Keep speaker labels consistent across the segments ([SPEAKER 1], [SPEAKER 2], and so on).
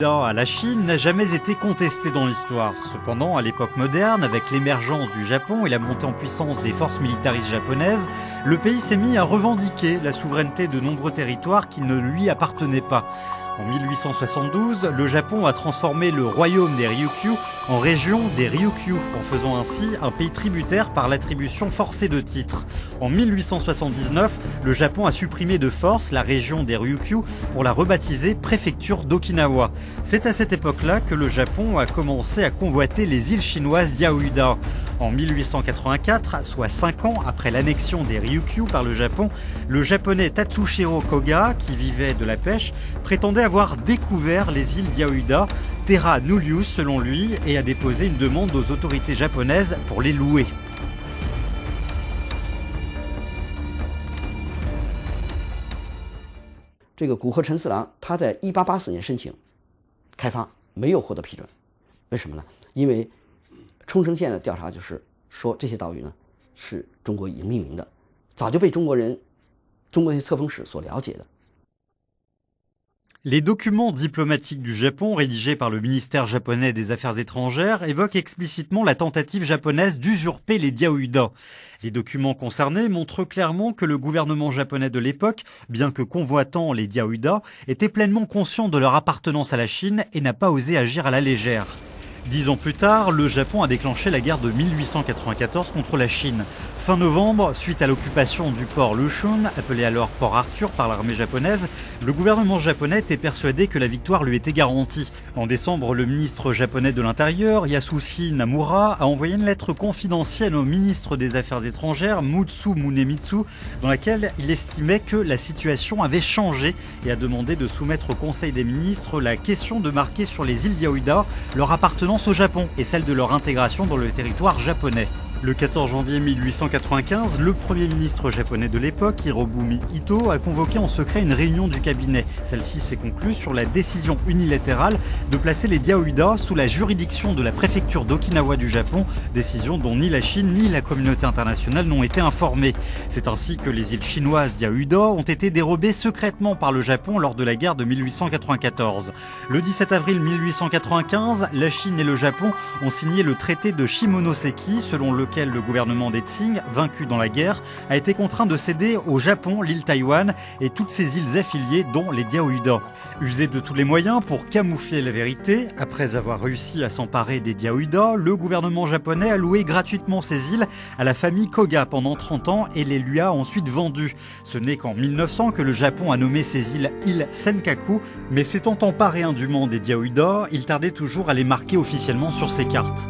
[SPEAKER 1] à la Chine n'a jamais été contesté dans l'histoire. Cependant, à l'époque moderne, avec l'émergence du Japon et la montée en puissance des forces militaristes japonaises, le pays s'est mis à revendiquer la souveraineté de nombreux territoires qui ne lui appartenaient pas. En 1872, le Japon a transformé le royaume des Ryukyu en région des Ryukyu, en faisant ainsi un pays tributaire par l'attribution forcée de titres. En 1879, le Japon a supprimé de force la région des Ryukyu pour la rebaptiser préfecture d'Okinawa. C'est à cette époque-là que le Japon a commencé à convoiter les îles chinoises Diaoyuda. En 1884, soit 5 ans après l'annexion des Ryukyu par le Japon, le japonais Tatsushiro Koga, qui vivait de la pêche, prétendait avoir découvert les îles Diaoyuda, terra nullius selon lui, et a déposé une demande aux autorités japonaises pour les louer.
[SPEAKER 2] 这个古贺陈四郎他在1884年申请开发，没有获得批准。为什么呢？因为冲绳县的调查就是说这些岛屿呢是中国已经命名的，早就被中国那些册封使所了解的。
[SPEAKER 1] Les documents diplomatiques du Japon rédigés par le ministère japonais des Affaires étrangères évoquent explicitement la tentative japonaise d'usurper les Diaoyuda. Les documents concernés montrent clairement que le gouvernement japonais de l'époque, bien que convoitant les Diaoyuda, était pleinement conscient de leur appartenance à la Chine et n'a pas osé agir à la légère. 10 ans plus tard, le Japon a déclenché la guerre de 1894 contre la Chine. Fin novembre, suite à l'occupation du port Lushun, appelé alors port Arthur par l'armée japonaise, le gouvernement japonais était persuadé que la victoire lui était garantie. En décembre, le ministre japonais de l'Intérieur, Yasushi Namura, a envoyé une lettre confidentielle au ministre des Affaires étrangères, Mutsu Munemitsu, dans laquelle il estimait que la situation avait changé et a demandé de soumettre au Conseil des ministres la question de marquer sur les îles Diaoyuda leur appartenance au Japon et celle de leur intégration dans le territoire japonais. Le 14 janvier 1895, le premier ministre japonais de l'époque, Hirobumi Ito, a convoqué en secret une réunion du cabinet. Celle-ci s'est conclue sur la décision unilatérale de placer les Diaoyuda sous la juridiction de la préfecture d'Okinawa du Japon, décision dont ni la Chine ni la communauté internationale n'ont été informées. C'est ainsi que les îles chinoises Diaoyuda ont été dérobées secrètement par le Japon lors de la guerre de 1894. Le 17 avril 1895, la Chine et le Japon ont signé le traité de Shimonoseki, selon lequel le gouvernement des Qing, vaincu dans la guerre, a été contraint de céder au Japon l'île Taïwan et toutes ses îles affiliées, dont les Diaoyuda. Usé de tous les moyens pour camoufler la vérité, après avoir réussi à s'emparer des Diaoyuda, le gouvernement japonais a loué gratuitement ces îles à la famille Koga pendant 30 ans et les lui a ensuite vendues. Ce n'est qu'en 1900 que le Japon a nommé ces îles Senkaku, mais s'étant emparé indûment des Diaoyuda, il tardait toujours à les marquer officiellement sur ses cartes.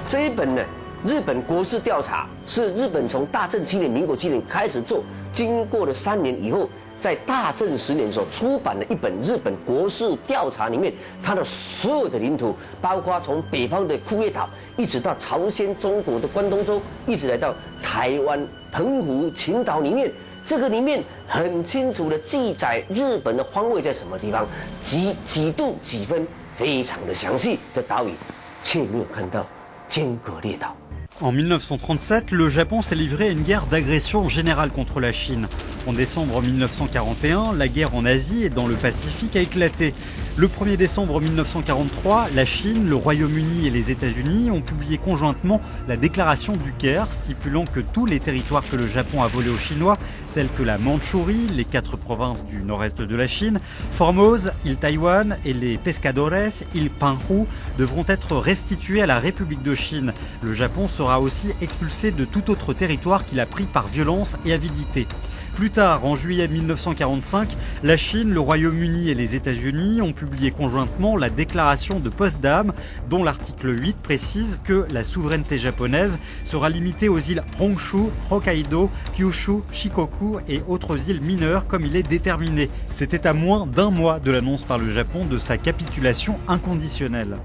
[SPEAKER 3] 这一本呢，日本国事调查是日本从大正7年、民国7年开始做，经过了3年以后，在大正10年的时候出版了一本日本国事调查，里面它的所有的领土，包括从北方的库页岛，一直到朝鲜、中国的关东州，一直来到台湾、澎湖、青岛里面。 这个里面很清楚的记载日本的方位在什么地方，几度几分，非常的详细的岛屿，却没有看到尖阁列岛。
[SPEAKER 1] En 1937, le Japon s'est livré à une guerre d'agression générale contre la Chine. En décembre 1941, la guerre en Asie et dans le Pacifique a éclaté. Le 1er décembre 1943, la Chine, le Royaume-Uni et les États-Unis ont publié conjointement la déclaration du Caire, stipulant que tous les territoires que le Japon a volés aux Chinois, tels que la Mandchourie, les 4 provinces du nord-est de la Chine, Formose, île Taïwan et les Pescadores, île Penghu, devront être restitués à la République de Chine. Le Japon sera aussi expulsé de tout autre territoire qu'il a pris par violence et avidité. Plus tard, en juillet 1945, la Chine, le Royaume-Uni et les États-Unis ont publié conjointement la déclaration de Potsdam, dont l'article 8 précise que la souveraineté japonaise sera limitée aux îles Honshu, Hokkaido, Kyushu, Shikoku et autres îles mineures comme il est déterminé. C'était à moins d'1 mois de l'annonce par le Japon de sa capitulation inconditionnelle.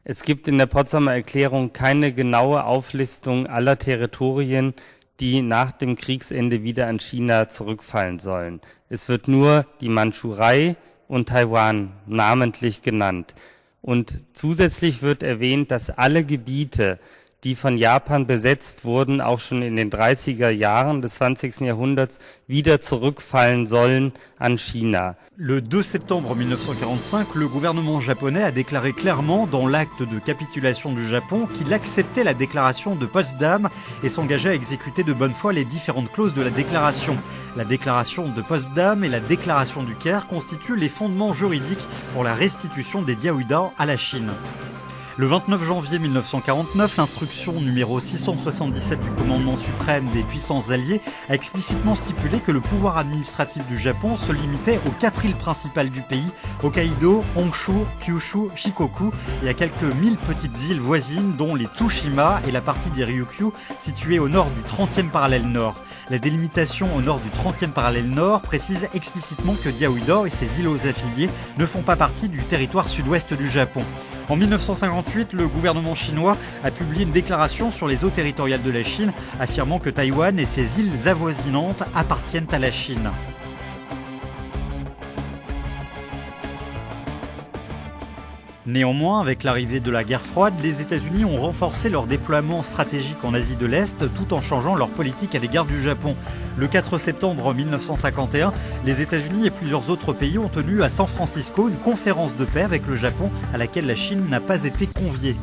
[SPEAKER 4] Es gibt in der Potsdamer Erklärung keine genaue Auflistung aller Territorien, die nach dem Kriegsende wieder an China zurückfallen sollen. Es wird nur die Mandschurei und Taiwan namentlich genannt. Und zusätzlich wird erwähnt, dass alle Gebiete, die von Japan besetzt wurden, auch schon in den 30er Jahren des 20. Jahrhunderts wieder zurückfallen sollen an China.
[SPEAKER 1] Le 2 septembre 1945, le gouvernement japonais a déclaré clairement dans l'acte de capitulation du Japon qu'il acceptait la déclaration de Potsdam et s'engageait à exécuter de bonne foi les différentes clauses de la déclaration. La déclaration de Potsdam et la déclaration du Caire constituent les fondements juridiques pour la restitution des Diaoyuda à la Chine. Le 29 janvier 1949, l'instruction numéro 677 du commandement suprême des puissances alliées a explicitement stipulé que le pouvoir administratif du Japon se limitait aux 4 îles principales du pays, Hokkaido, Honshu, Kyushu, Shikoku, et à quelques 1000 petites îles voisines dont les Tsushima et la partie des Ryukyu situées au nord du 30e parallèle nord. La délimitation au nord du 30e parallèle nord précise explicitement que Diaoyuda et ses îlots affiliés ne font pas partie du territoire sud-ouest du Japon. En 1958, le gouvernement chinois a publié une déclaration sur les eaux territoriales de la Chine, affirmant que Taïwan et ses îles avoisinantes appartiennent à la Chine. Néanmoins, avec l'arrivée de la guerre froide, les États-Unis ont renforcé leur déploiement stratégique en Asie de l'Est tout en changeant leur politique à l'égard du Japon. Le 4 septembre 1951, les États-Unis et plusieurs autres pays ont tenu à San Francisco une conférence de paix avec le Japon à laquelle la Chine n'a pas été conviée.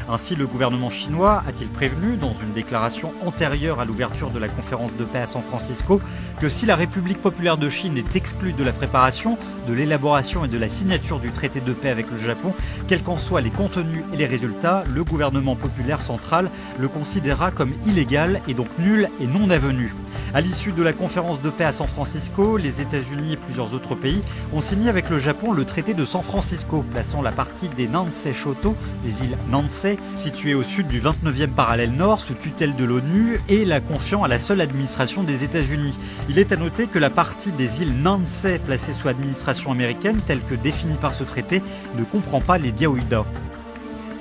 [SPEAKER 1] Ainsi, le gouvernement chinois a-t-il prévenu, dans une déclaration antérieure à l'ouverture de la conférence de paix à San Francisco, que si la République populaire de Chine est exclue de la préparation, de l'élaboration et de la signature du traité de paix avec le Japon, quels qu'en soient les contenus et les résultats, le gouvernement populaire central le considérera comme illégal et donc nul et non avenu. À l'issue de la conférence de paix à San Francisco, les États-Unis et plusieurs autres pays ont signé avec le Japon le traité de San Francisco, plaçant la partie des Nansei Shoto, les îles Nansei, situées au sud du 29e parallèle nord sous tutelle de l'ONU, et la confiant à la seule administration des États-Unis. Il est à noter que la partie des îles Nansei placée sous administration américaine, telle que définie par ce traité, ne comprend pas les Diaoyuda.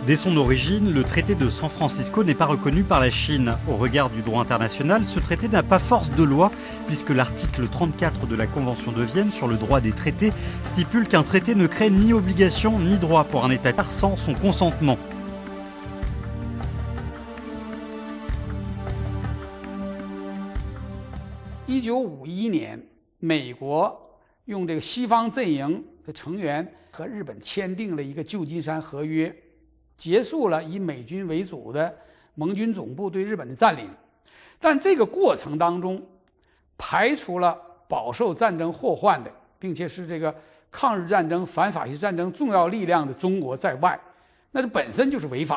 [SPEAKER 1] Dès son origine, le traité de San Francisco n'est pas reconnu par la Chine. Au regard du droit international, ce traité n'a pas force de loi, puisque l'article 34 de la Convention de Vienne sur le droit des traités stipule qu'un traité ne crée ni obligation ni droit pour un État sans son consentement.1951
[SPEAKER 5] 年，美国用这个西方阵营的成员和日本签订了一个旧金山合约，结束了以美军为主的盟军总部对日本的占领。但这个过程当中，排除了饱受战争祸患的，并且是这个抗日战争、反法西战争重要力量的中国在外，那这本身就是违法。